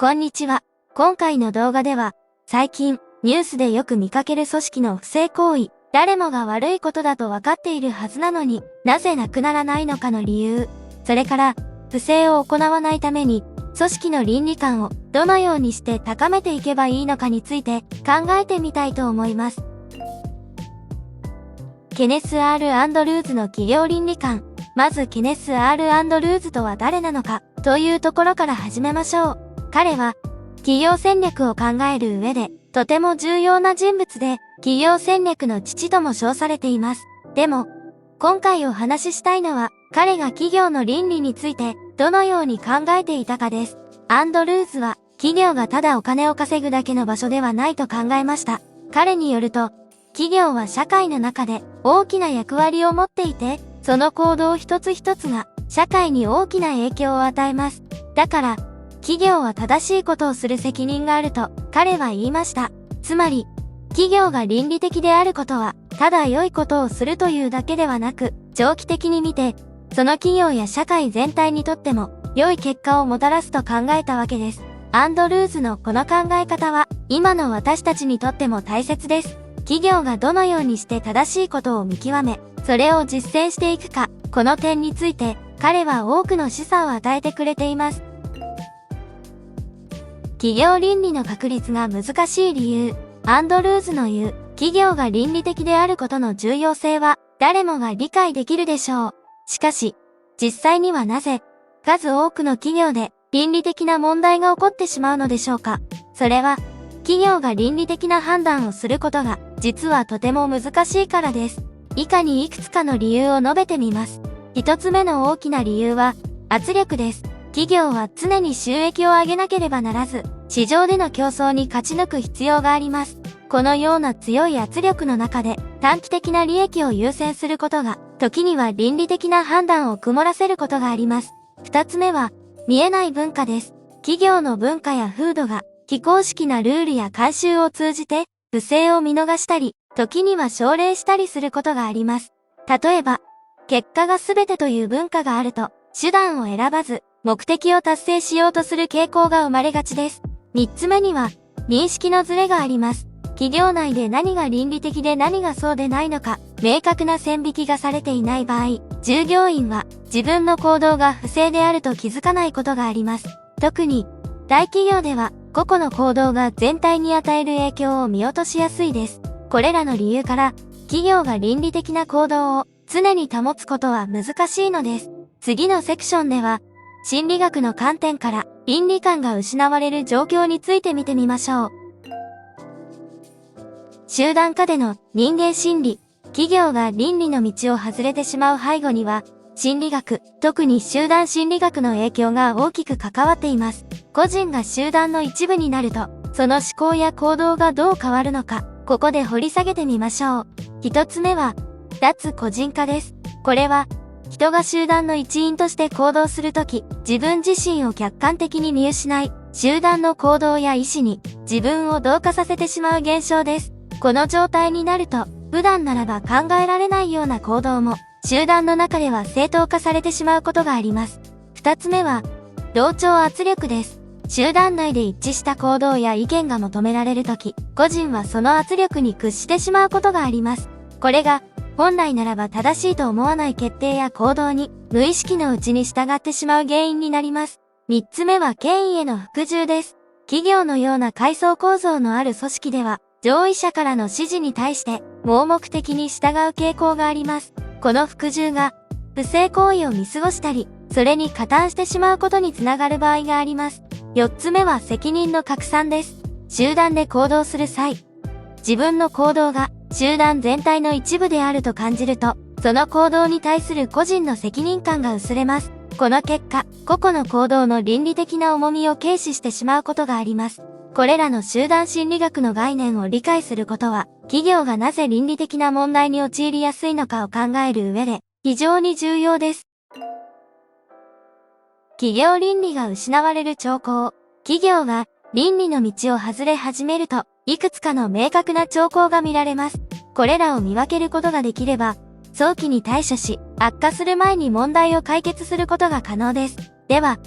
こんにちは。今回の動画では、最近、ニュースでよく見かける組織の不正行為、誰もが悪いことだと分かっているはずなのになぜなくならないのかの理由、それから、不正を行わないために、組織の倫理観をどのようにして高めていけばいいのかについて考えてみたいと思います。ケネス・アール・アンドルーズの企業倫理観。まずケネス・アール・アンドルーズとは誰なのかというところから始めましょう。彼は、企業戦略を考える上で、とても重要な人物で、企業戦略の父とも称されています。でも、今回お話ししたいのは、彼が企業の倫理について、どのように考えていたかです。アンドルーズは、企業がただお金を稼ぐだけの場所ではないと考えました。彼によると、企業は社会の中で大きな役割を持っていて、その行動一つ一つが社会に大きな影響を与えます。だから、企業は正しいことをする責任があると彼は言いました。つまり、企業が倫理的であることは、ただ良いことをするというだけではなく、長期的に見て、その企業や社会全体にとっても良い結果をもたらすと考えたわけです。アンドルーズのこの考え方は、今の私たちにとっても大切です。企業がどのようにして正しいことを見極め、それを実践していくか、この点について、彼は多くの示唆を与えてくれています。企業倫理の確立が難しい理由。アンドルーズの言う、企業が倫理的であることの重要性は、誰もが理解できるでしょう。しかし、実際にはなぜ、数多くの企業で倫理的な問題が起こってしまうのでしょうか。それは、企業が倫理的な判断をすることが、実はとても難しいからです。以下にいくつかの理由を述べてみます。一つ目の大きな理由は、圧力です。企業は常に収益を上げなければならず、市場での競争に勝ち抜く必要があります。このような強い圧力の中で、短期的な利益を優先することが、時には倫理的な判断を曇らせることがあります。二つ目は、見えない文化です。企業の文化や風土が、非公式なルールや慣習を通じて、不正を見逃したり、時には奨励したりすることがあります。例えば、結果が全てという文化があると、手段を選ばず、目的を達成しようとする傾向が生まれがちです。三つ目には、認識のズレがあります。企業内で何が倫理的で何がそうでないのか、明確な線引きがされていない場合、従業員は自分の行動が不正であると気づかないことがあります。特に、大企業では、個々の行動が全体に与える影響を見落としやすいです。これらの理由から、企業が倫理的な行動を常に保つことは難しいのです。次のセクションでは、心理学の観点から倫理観が失われる状況について見てみましょう。集団化での人間心理。企業が倫理の道を外れてしまう背後には、心理学、特に集団心理学の影響が大きく関わっています。個人が集団の一部になると、その思考や行動がどう変わるのか、ここで掘り下げてみましょう。一つ目は、脱個人化です。これは、人が集団の一員として行動するとき、自分自身を客観的に見失い、集団の行動や意思に自分を同化させてしまう現象です。この状態になると、普段ならば考えられないような行動も、集団の中では正当化されてしまうことがあります。二つ目は、同調圧力です。集団内で一致した行動や意見が求められるとき、個人はその圧力に屈してしまうことがあります。これが、本来ならば正しいと思わない決定や行動に、無意識のうちに従ってしまう原因になります。三つ目は権威への服従です。企業のような階層構造のある組織では、上位者からの指示に対して、盲目的に従う傾向があります。この服従が、不正行為を見過ごしたり、それに加担してしまうことにつながる場合があります。四つ目は責任の拡散です。集団で行動する際、自分の行動が集団全体の一部であると感じると、その行動に対する個人の責任感が薄れます。この結果、個々の行動の倫理的な重みを軽視してしまうことがあります。これらの集団心理学の概念を理解することは、企業がなぜ倫理的な問題に陥りやすいのかを考える上で、非常に重要です。企業倫理が失われる兆候。企業が倫理の道を外れ始めると、いくつかの明確な兆候が見られます。これらを見分けることができれば、早期に対処し、悪化する前に問題を解決することが可能です。では、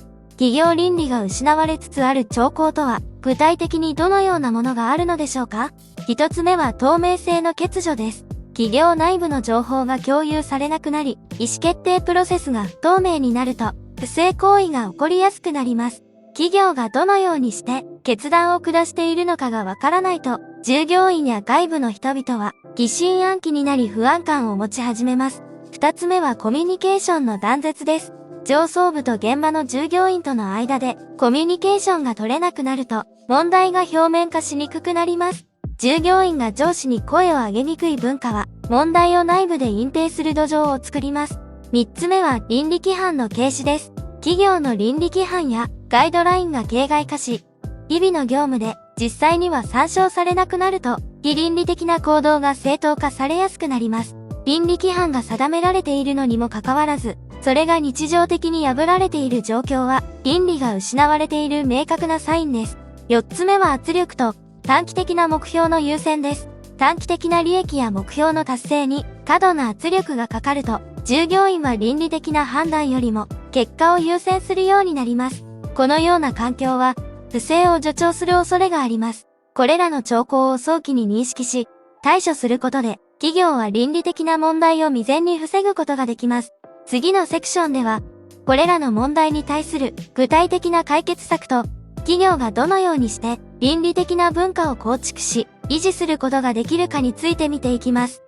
企業倫理が失われつつある兆候とは、具体的にどのようなものがあるのでしょうか？一つ目は透明性の欠如です。企業内部の情報が共有されなくなり、意思決定プロセスが不透明になると、不正行為が起こりやすくなります。企業がどのようにして決断を下しているのかがわからないと、従業員や外部の人々は疑心暗鬼になり不安感を持ち始めます。二つ目はコミュニケーションの断絶です。上層部と現場の従業員との間でコミュニケーションが取れなくなると、問題が表面化しにくくなります。従業員が上司に声を上げにくい文化は、問題を内部で隠蔽する土壌を作ります。三つ目は倫理規範の軽視です。企業の倫理規範やガイドラインが形骸化し、日々の業務で実際には参照されなくなると、非倫理的な行動が正当化されやすくなります。倫理規範が定められているのにもかかわらず、それが日常的に破られている状況は、倫理が失われている明確なサインです。四つ目は圧力と短期的な目標の優先です。短期的な利益や目標の達成に過度な圧力がかかると、従業員は倫理的な判断よりも結果を優先するようになります。このような環境は、不正を助長する恐れがあります。これらの兆候を早期に認識し、対処することで、企業は倫理的な問題を未然に防ぐことができます。次のセクションでは、これらの問題に対する具体的な解決策と、企業がどのようにして倫理的な文化を構築し、維持することができるかについて見ていきます。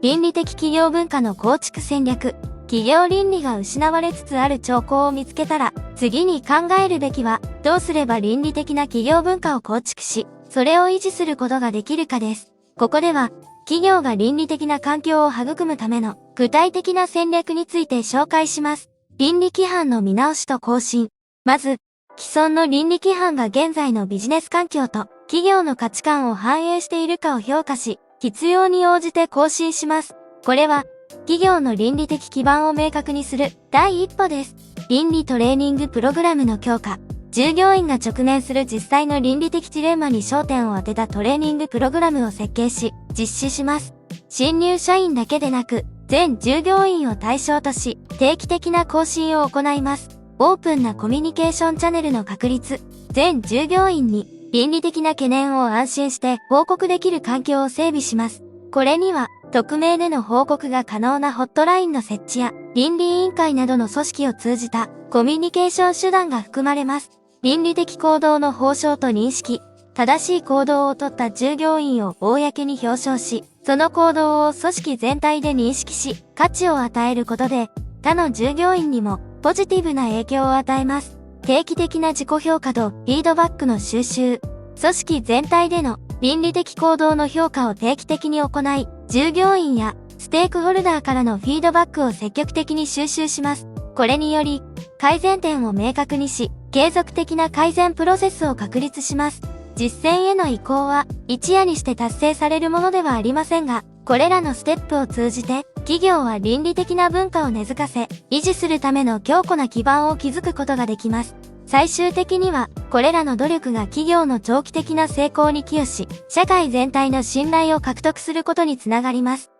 倫理的企業文化の構築戦略。企業倫理が失われつつある兆候を見つけたら、次に考えるべきは、どうすれば倫理的な企業文化を構築し、それを維持することができるかです。ここでは、企業が倫理的な環境を育むための具体的な戦略について紹介します。倫理規範の見直しと更新。まず、既存の倫理規範が現在のビジネス環境と企業の価値観を反映しているかを評価し、必要に応じて更新します。これは、企業の倫理的基盤を明確にする第一歩です。倫理トレーニングプログラムの強化。従業員が直面する実際の倫理的ジレンマに焦点を当てたトレーニングプログラムを設計し、実施します。新入社員だけでなく、全従業員を対象とし、定期的な更新を行います。オープンなコミュニケーションチャンネルの確立。全従業員に倫理的な懸念を安心して報告できる環境を整備します。これには、匿名での報告が可能なホットラインの設置や、倫理委員会などの組織を通じたコミュニケーション手段が含まれます。倫理的行動の保証と認識。正しい行動をとった従業員を公に表彰し、その行動を組織全体で認識し、価値を与えることで、他の従業員にもポジティブな影響を与えます。定期的な自己評価とフィードバックの収集。組織全体での倫理的行動の評価を定期的に行い、従業員やステークホルダーからのフィードバックを積極的に収集します。これにより、改善点を明確にし、継続的な改善プロセスを確立します。実践への移行は一夜にして達成されるものではありませんが、これらのステップを通じて、企業は倫理的な文化を根付かせ、維持するための強固な基盤を築くことができます。最終的には、これらの努力が企業の長期的な成功に寄与し、社会全体の信頼を獲得することにつながります。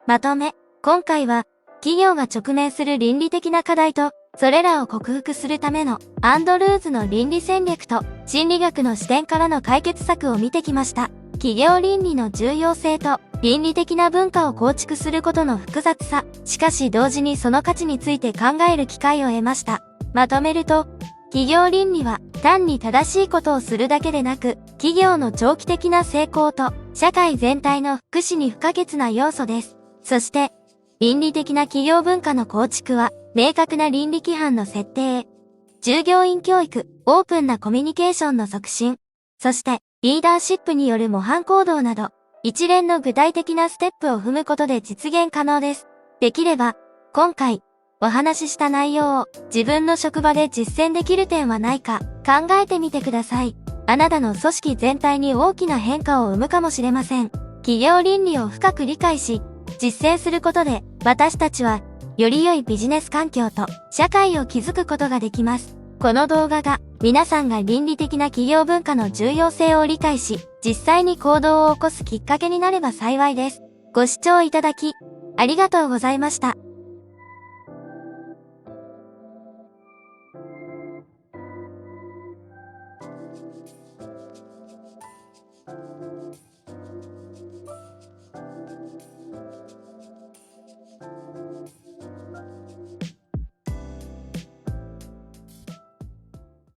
まとめ、今回は、企業が直面する倫理的な課題と、それらを克服するためのアンドルーズの倫理戦略と心理学の視点からの解決策を見てきました。企業倫理の重要性と倫理的な文化を構築することの複雑さ、しかし同時にその価値について考える機会を得ました。まとめると、企業倫理は単に正しいことをするだけでなく、企業の長期的な成功と社会全体の福祉に不可欠な要素です。そして、倫理的な企業文化の構築は、明確な倫理規範の設定、従業員教育、オープンなコミュニケーションの促進、そしてリーダーシップによる模範行動など、一連の具体的なステップを踏むことで実現可能です。できれば、今回お話しした内容を自分の職場で実践できる点はないか考えてみてください。あなたの組織全体に大きな変化を生むかもしれません。企業倫理を深く理解し、実践することで私たちはより良いビジネス環境と社会を築くことができます。この動画が皆さんが倫理的な企業文化の重要性を理解し、実際に行動を起こすきっかけになれば幸いです。ご視聴いただきありがとうございました。